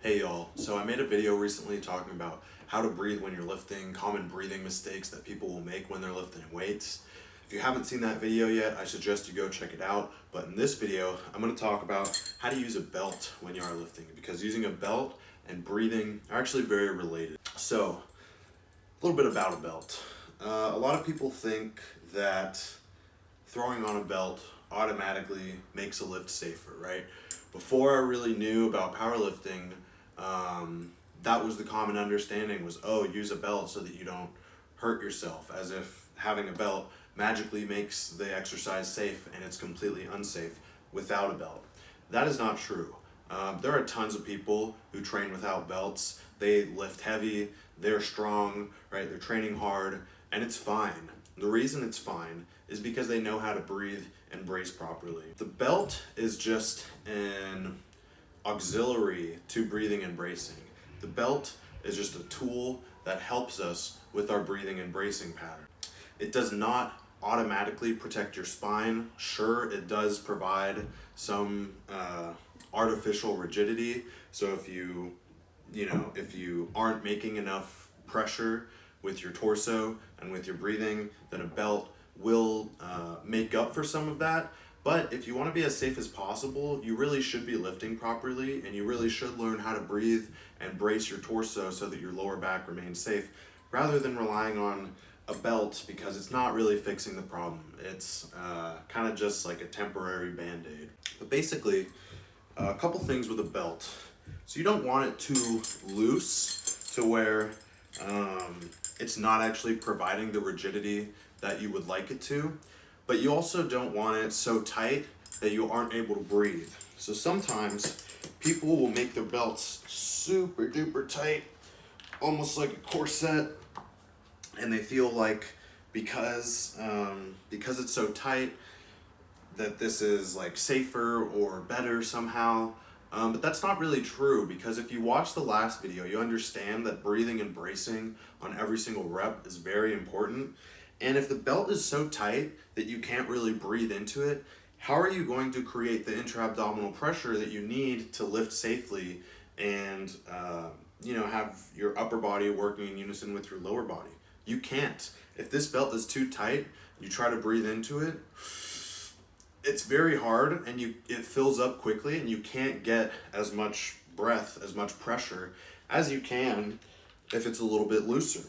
Hey y'all, so I made a video recently talking about how to breathe when you're lifting, common breathing mistakes that people will make when they're lifting weights. If you haven't seen that video yet, I suggest you go check it out. But in this video, I'm going to talk about how to use a belt when you are lifting, because using a belt and breathing are actually very related. So, a little bit about a belt. A lot of people think that throwing on a belt automatically makes a lift safer, right? Before I really knew about powerlifting, that was the common understanding was, oh, use a belt so that you don't hurt yourself, as if having a belt magically makes the exercise safe, and it's completely unsafe without a belt. That is not true. There are tons of people who train without belts. They lift heavy, they're strong, right? They're training hard, and it's fine. The reason it's fine is because they know how to breathe and brace properly. The belt is just an auxiliary to breathing and bracing. The belt is just a tool that helps us with our breathing and bracing pattern. It does not automatically protect your spine. Sure, it does provide some artificial rigidity. So if you aren't making enough pressure with your torso and with your breathing, then a belt will make up for some of that. But if you want to be as safe as possible, you really should be lifting properly, and you really should learn how to breathe and brace your torso so that your lower back remains safe, rather than relying on a belt, because it's not really fixing the problem. It's kind of just like a temporary band-aid. But basically, a couple things with a belt. So you don't want it too loose to where it's not actually providing the rigidity that you would like it to, but you also don't want it so tight that you aren't able to breathe. So sometimes people will make their belts super duper tight, almost like a corset, and they feel like because it's so tight that this is like safer or better somehow. But that's not really true, because if you watch the last video, you understand that breathing and bracing on every single rep is very important. And if the belt is so tight that you can't really breathe into it, how are you going to create the intra-abdominal pressure that you need to lift safely and have your upper body working in unison with your lower body? You can't. If this belt is too tight, you try to breathe into it, it's very hard, and it fills up quickly, and you can't get as much breath, as much pressure as you can if it's a little bit looser.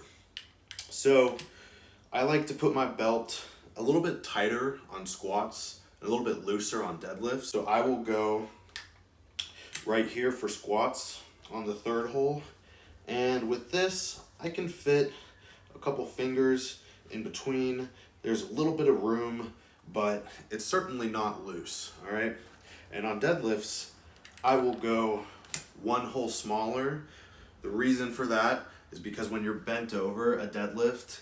So I like to put my belt a little bit tighter on squats, a little bit looser on deadlifts. So I will go right here for squats on the third hole, and with this I can fit a couple fingers in between. There's a little bit of room, but it's certainly not loose, all right? And on deadlifts, I will go one hole smaller. The reason for that is because when you're bent over a deadlift,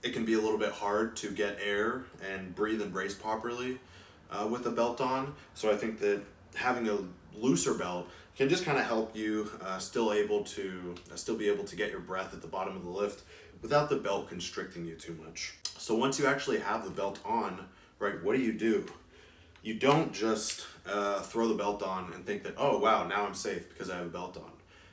it can be a little bit hard to get air and breathe and brace properly with a belt on. So I think that having a looser belt can just kind of help you still be able to get your breath at the bottom of the lift without the belt constricting you too much. So once you actually have the belt on, right, what do? You don't just throw the belt on and think that, oh wow, now I'm safe because I have a belt on.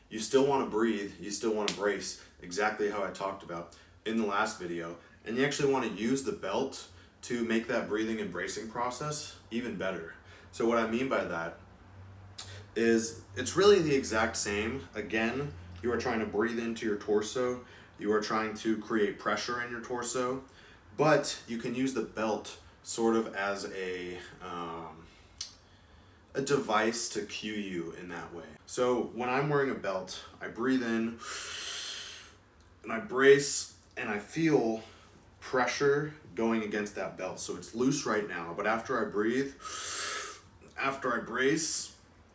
You still want to breathe, you still want to brace, exactly how I talked about in the last video, and you actually want to use the belt to make that breathing and bracing process even better. So what I mean by that is it's really the exact same. Again, you are trying to breathe into your torso, you are trying to create pressure in your torso, but you can use the belt sort of as a device to cue you in that way. So when I'm wearing a belt, I breathe in and I brace, and I feel pressure going against that belt. So it's loose right now, but after I brace,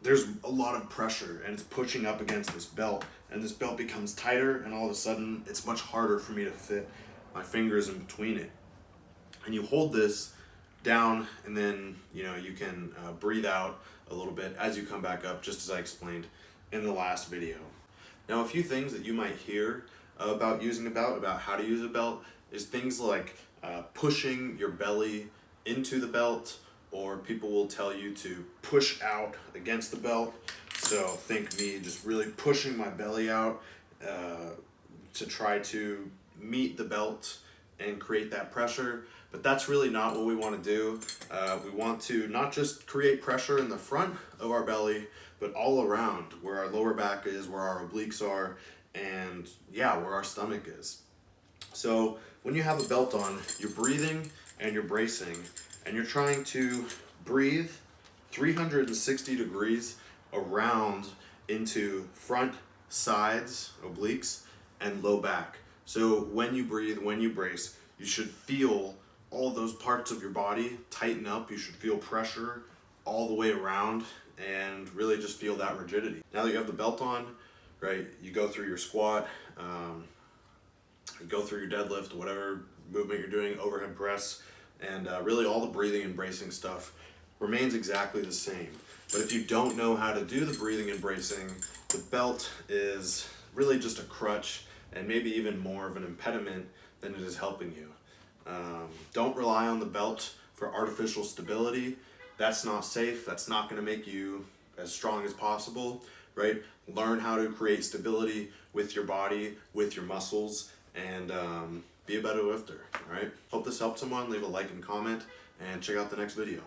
there's a lot of pressure, and it's pushing up against this belt, and this belt becomes tighter, and all of a sudden it's much harder for me to fit my fingers in between it. And you hold this down, and then you can breathe out a little bit as you come back up, just as I explained in the last video. Now, a few things that you might hear about using a belt, about how to use a belt, is things like pushing your belly into the belt, or people will tell you to push out against the belt. So think me just really pushing my belly out to try to meet the belt and create that pressure. But that's really not what we want to do. We want to not just create pressure in the front of our belly, but all around where our lower back is, where our obliques are, and yeah, where our stomach is. So when you have a belt on, you're breathing and you're bracing, and you're trying to breathe 360 degrees around into front, sides, obliques, and low back. So when you breathe, when you brace, you should feel all those parts of your body tighten up. You should feel pressure all the way around and really just feel that rigidity. Now that you have the belt on, right, you go through your squat, you go through your deadlift, whatever movement you're doing, overhead press, and really all the breathing and bracing stuff remains exactly the same. But if you don't know how to do the breathing and bracing, the belt is really just a crutch and maybe even more of an impediment than it is helping you. Don't rely on the belt for artificial stability. That's not safe. That's not going to make you as strong as possible, right? Learn how to create stability with your body, with your muscles, and be a better lifter, all right? Hope this helped someone. Leave a like and comment, and check out the next video.